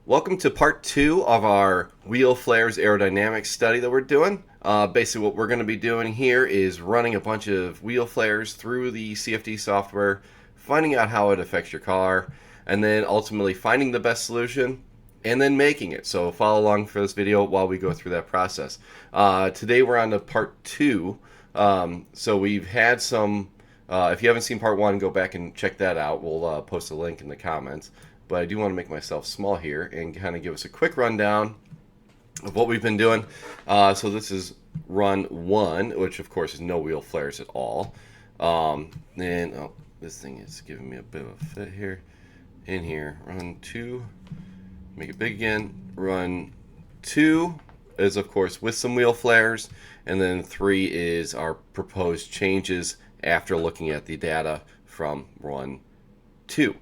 Welcome to part two of our wheel flares aerodynamics study that we're doing. Basically, what we're going to be doing here is running a bunch of wheel flares through the CFD software, finding out how it affects your car, and then ultimately finding the best solution and then making it. So follow along for this video while we go through that process. Today we're on to part two. So we've had some. If you haven't seen part one, go back and check that out. We'll post a link in the comments. But I do want to make myself small here and kind of give us a quick rundown of what we've been doing. So this is run one, which of course is no wheel flares at all. Then this thing is giving me a bit of a fit here. In here, run two, make it big again. Run two is of course with some wheel flares, and then three is our proposed changes after looking at the data from run two.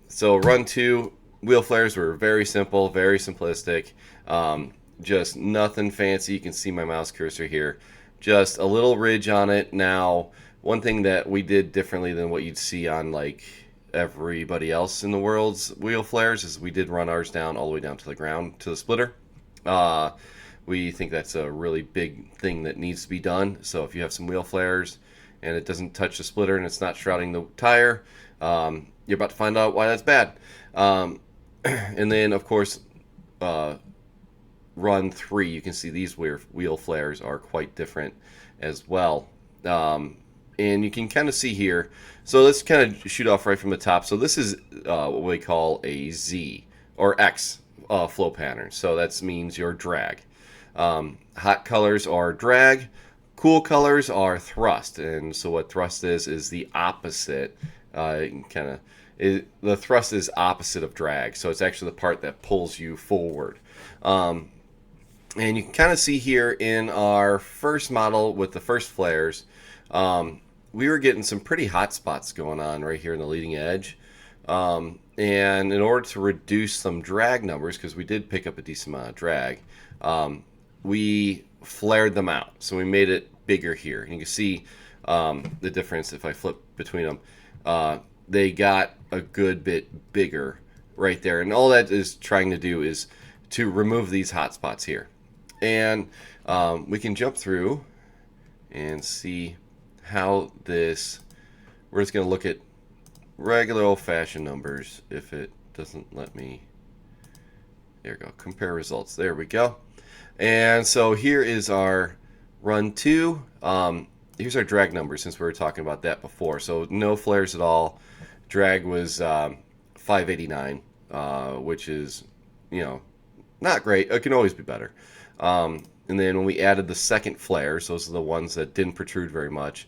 So run two wheel flares were very simple, very simplistic. Just nothing fancy. You can see my mouse cursor here. Just a little ridge on it. Now, one thing that we did differently than what you'd see on like everybody else in the world's wheel flares is we did run ours down all the way down to the ground, to the splitter. We think that's a really big thing that needs to be done. So if you have some wheel flares and it doesn't touch the splitter and it's not shrouding the tire, you're about to find out why that's bad. And then, of course, run three, you can see these wheel flares are quite different as well. And you can kind of see here. So let's kind of shoot off right from the top. So this is what we call a Z or X flow pattern. So that means your drag. Hot colors are drag. Cool colors are thrust. And so what thrust is the opposite. The thrust is opposite of drag, so it's actually the part that pulls you forward. And you can kind of see here in our first model with the first flares, we were getting some pretty hot spots going on right here in the leading edge. And in order to reduce some drag numbers, because we did pick up a decent amount of drag, we flared them out. So we made it bigger here. And you can see the difference if I flip between them. They got a good bit bigger right there. And all that is trying to do is to remove these hot spots here. And we can jump through and see how this, we're just going to look at regular old-fashioned numbers if it doesn't let me. There we go. Compare results. There we go. And so here is our run two. Here's our drag number since we were talking about that before. So no flares at all. Drag was 589, which is, not great. It can always be better. And then when we added the second flares, those are the ones that didn't protrude very much.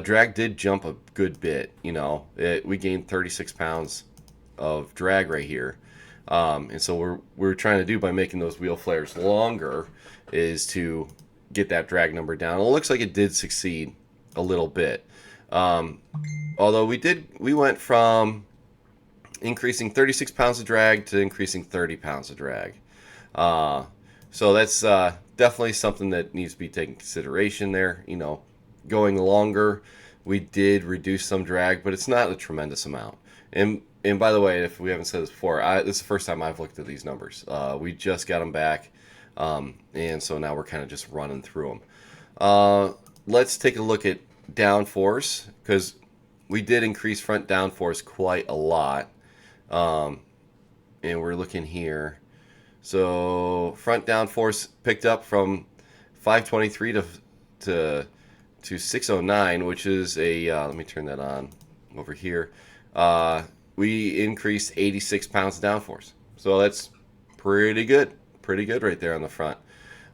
Drag did jump a good bit. We gained 36 pounds of drag right here. And so we're trying to do by making those wheel flares longer is to get that drag number down. It looks like it did succeed a little bit. Although we went from increasing 36 pounds of drag to increasing 30 pounds of drag. So that's definitely something that needs to be taken into consideration there. Going longer, we did reduce some drag, but it's not a tremendous amount. And by the way, if we haven't said this before, this is the first time I've looked at these numbers. We just got them back, and so now we're kind of just running through them. Let's take a look at downforce, because we did increase front downforce quite a lot. And we're looking here. So front downforce picked up from 523 to 609, which is a, let me turn that on over here. We increased 86 pounds of downforce. So that's pretty good. Pretty good right there on the front.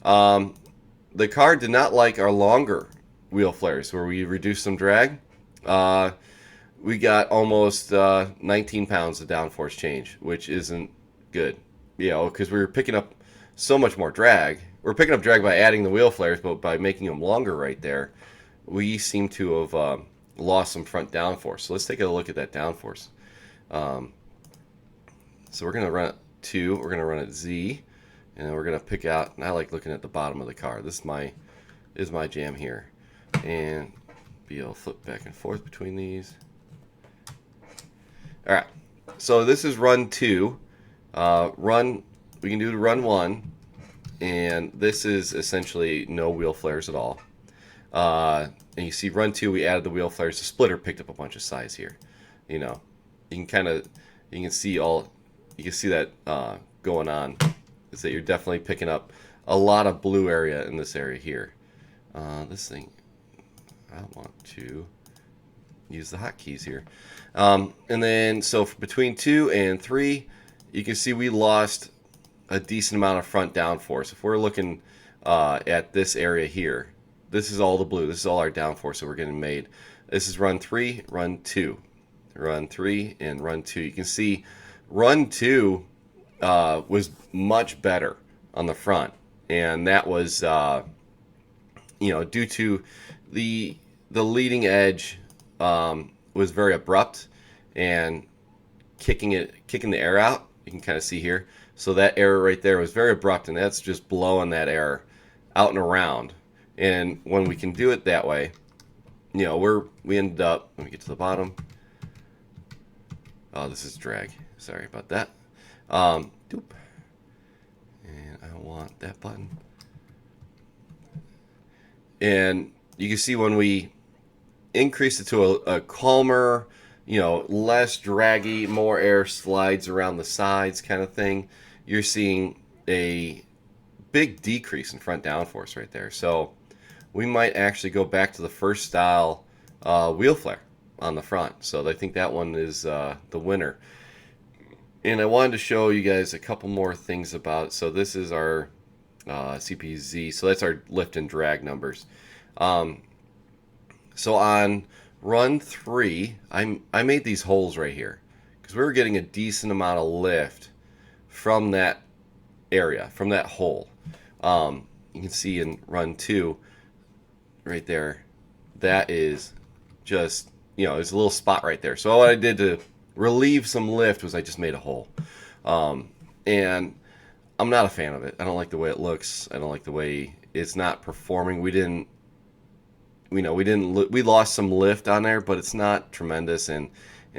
The car did not like our longer wheel flares where we reduced some drag. We got almost 19 pounds of downforce change, which isn't good. Because we were picking up so much more drag. We're picking up drag by adding the wheel flares, but by making them longer right there, we seem to have lost some front downforce. So let's take a look at that downforce. So we're going to run it 2. We're going to run it Z. And then we're going to pick out, and I like looking at the bottom of the car. This is my jam here. And be able to flip back and forth between these. All right. So this is run 2. Run, we can do run 1, and this is essentially no wheel flares at all. And you see run 2, we added the wheel flares. The splitter picked up a bunch of size here. You know, you can kind of, you can see all, you can see that going on, is that you're definitely picking up a lot of blue area in this area here. This thing, I want to use the hotkeys here. And then, so between 2 and 3, you can see we lost a decent amount of front downforce. If we're looking at this area here, this is all the blue. This is all our downforce that we're getting made. This is run 3, run 2. Run 3 and run 2. You can see run 2 was much better on the front. And that was, due to the leading edge was very abrupt and kicking the air out. You can kind of see here. So that air right there was very abrupt, and that's just blowing that air out and around. And when we can do it that way, we ended up, let me get to the bottom. Oh, this is drag. Sorry about that. Doop. And I want that button. And you can see when we increase it to a calmer, less draggy, more air slides around the sides kind of thing, you're seeing a big decrease in front downforce right there. So we might actually go back to the first style wheel flare on the front. So I think that one is the winner. And I wanted to show you guys a couple more things about it. So this is our CPZ. So that's our lift and drag numbers. So on run 3, I made these holes right here because we were getting a decent amount of lift from that area, from that hole. You can see in run 2 right there, that is just, there's a little spot right there. So what I did to relieve some lift was I just made a hole. And I'm not a fan of it. I don't like the way it looks. I don't like the way it's not performing. We lost some lift on there, but it's not tremendous, and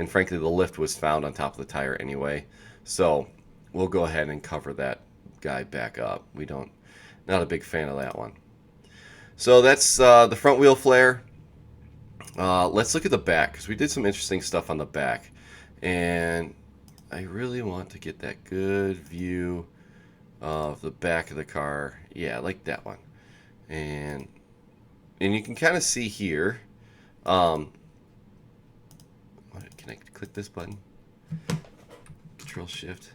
frankly the lift was found on top of the tire anyway. So we'll go ahead and cover that guy back up. Not a big fan of that one. So that's the front wheel flare. Let's look at the back, because we did some interesting stuff on the back, and I really want to get that good view of the back of the car. Yeah, I like that one. And you can kind of see here, can I click this button? Control Shift.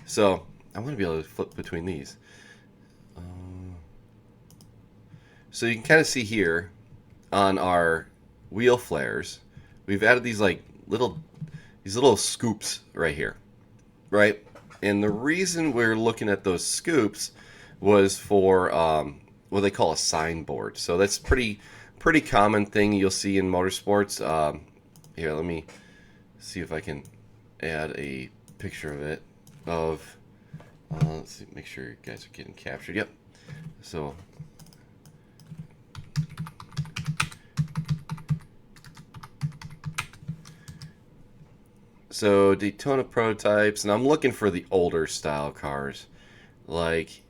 So I want to be able to flip between these. So you can kind of see here on our wheel flares, we've added these little scoops right here, right? And the reason we're looking at those scoops was for what they call a sign board. So that's pretty common thing you'll see in motorsports. Here, let me see if I can add a picture of it. Let's see, make sure you guys are getting captured. Yep. So Daytona prototypes, and I'm looking for the older style cars, like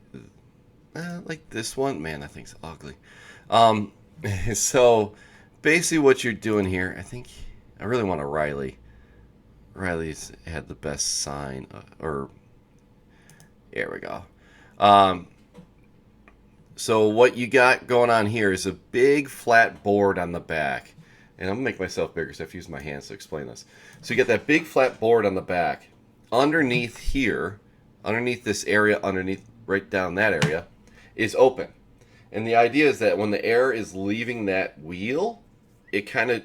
this one. Man, that thing's ugly. So basically what you're doing here, I really want a Riley. Riley's had the best sign, there we go. So what you got going on here is a big flat board on the back. And I'm going to make myself bigger, so I have to use my hands to explain this. So you get that big flat board on the back. Underneath here, underneath this area, right down that area, is open. And the idea is that when the air is leaving that wheel, it kind of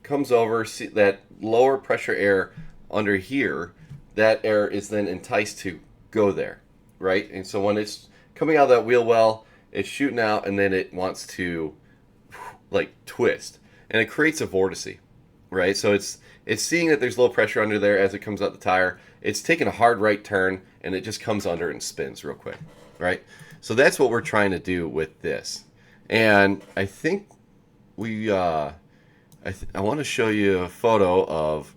comes over, see that lower pressure air under here, that air is then enticed to go there, right? And so when it's coming out of that wheel well, it's shooting out, and then it wants to twist. And it creates a vortice, right? So it's seeing that there's low pressure under there as it comes out the tire. It's taking a hard right turn, and it just comes under and spins real quick, right? So that's what we're trying to do with this. And I think I want to show you a photo of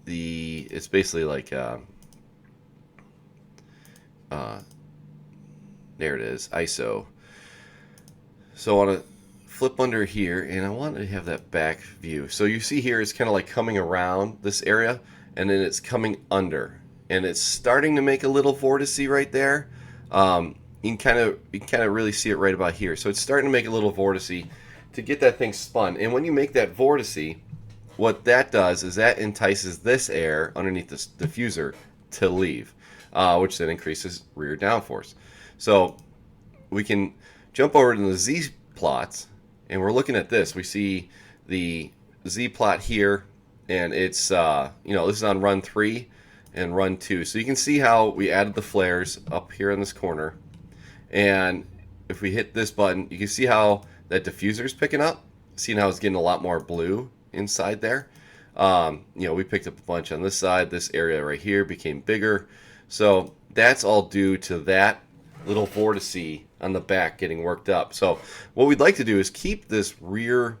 the it's basically like there it is, ISO. So I want to flip under here, and I want to have that back view. So you see here, it's kind of like coming around this area, and then it's coming under, and it's starting to make a little vortice right there. You can kind of really see it right about here. So it's starting to make a little vortice to get that thing spun. And when you make that vortice, what that does is that entices this air underneath this diffuser to leave, which then increases rear downforce. So we can jump over to the Z plots, and we're looking at this. We see the Z plot here, and it's this is on run 3 and run 2. So you can see how we added the flares up here in this corner, and if we hit this button, you can see how that diffuser is picking up. Seeing how it's getting a lot more blue inside there. We picked up a bunch on this side. This area right here became bigger. So that's all due to that little vortice on the back getting worked up. So what we'd like to do is keep this rear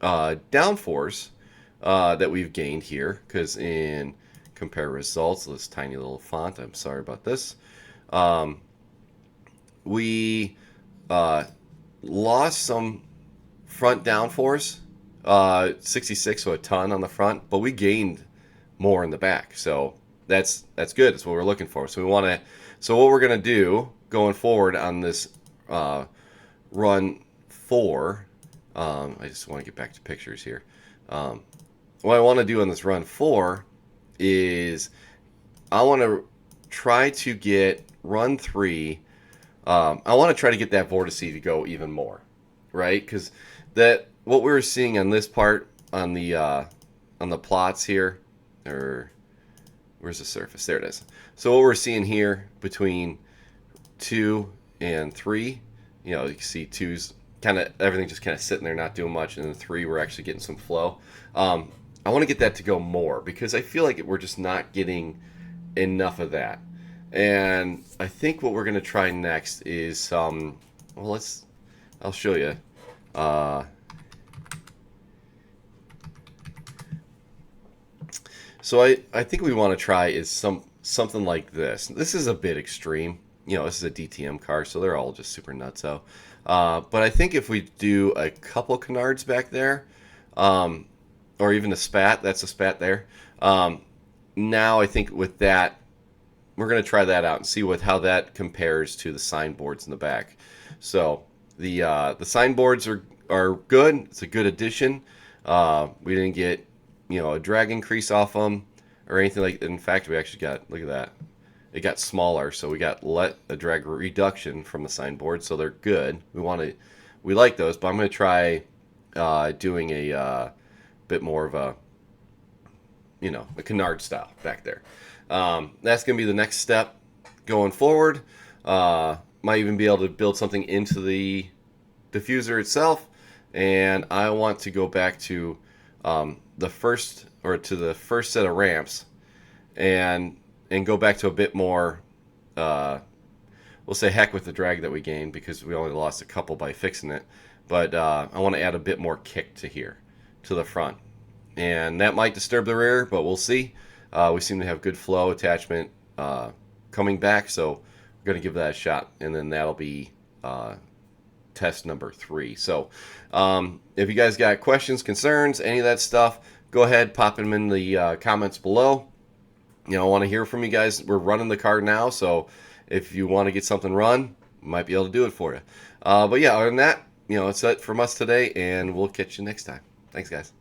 downforce that we've gained here, because in compare results, this tiny little font, I'm sorry about this, we lost some front downforce, 66, so a ton on the front, but we gained more in the back. So that's good. That's what we're looking for. So what we're gonna do going forward on this run 4, I just want to get back to pictures here. What I want to do on this run 4 is I want to try to get run 3. I want to try to get that vortice to go even more, right? Because what we were seeing on this part on the plots here, or where's the surface? There it is. So what we're seeing here between 2 and 3, you can see 2's kind of everything just kind of sitting there not doing much, and then 3 we're actually getting some flow. I want to get that to go more, because I feel like we're just not getting enough of that. And I think what we're going to try next is I'll show you. So I think we want to try is something like this. This is a bit extreme. This is a DTM car, so they're all just super nutso. But I think if we do a couple canards back there, or even a spat, that's a spat there. Now I think with that, we're going to try that out and see how that compares to the signboards in the back. So the signboards are good. It's a good addition. We didn't get a drag increase off them or anything like that. In fact, we actually got, look at that, it got smaller, so we got a drag reduction from the signboard, so they're good. We like those, but I'm going to try doing a bit more of a canard style back there. That's going to be the next step going forward. Might even be able to build something into the diffuser itself, and I want to go back to the first set of ramps and go back to a bit more, we'll say heck with the drag that we gained, because we only lost a couple by fixing it. But I want to add a bit more kick to the front. And that might disturb the rear, but we'll see. We seem to have good flow attachment coming back, so we're going to give that a shot. And then that'll be test number 3. So if you guys got questions, concerns, any of that stuff, go ahead, pop them in the comments below. I want to hear from you guys. We're running the car now, so if you want to get something run, we might be able to do it for you. But yeah, other than that, it's it from us today, and we'll catch you next time. Thanks, guys.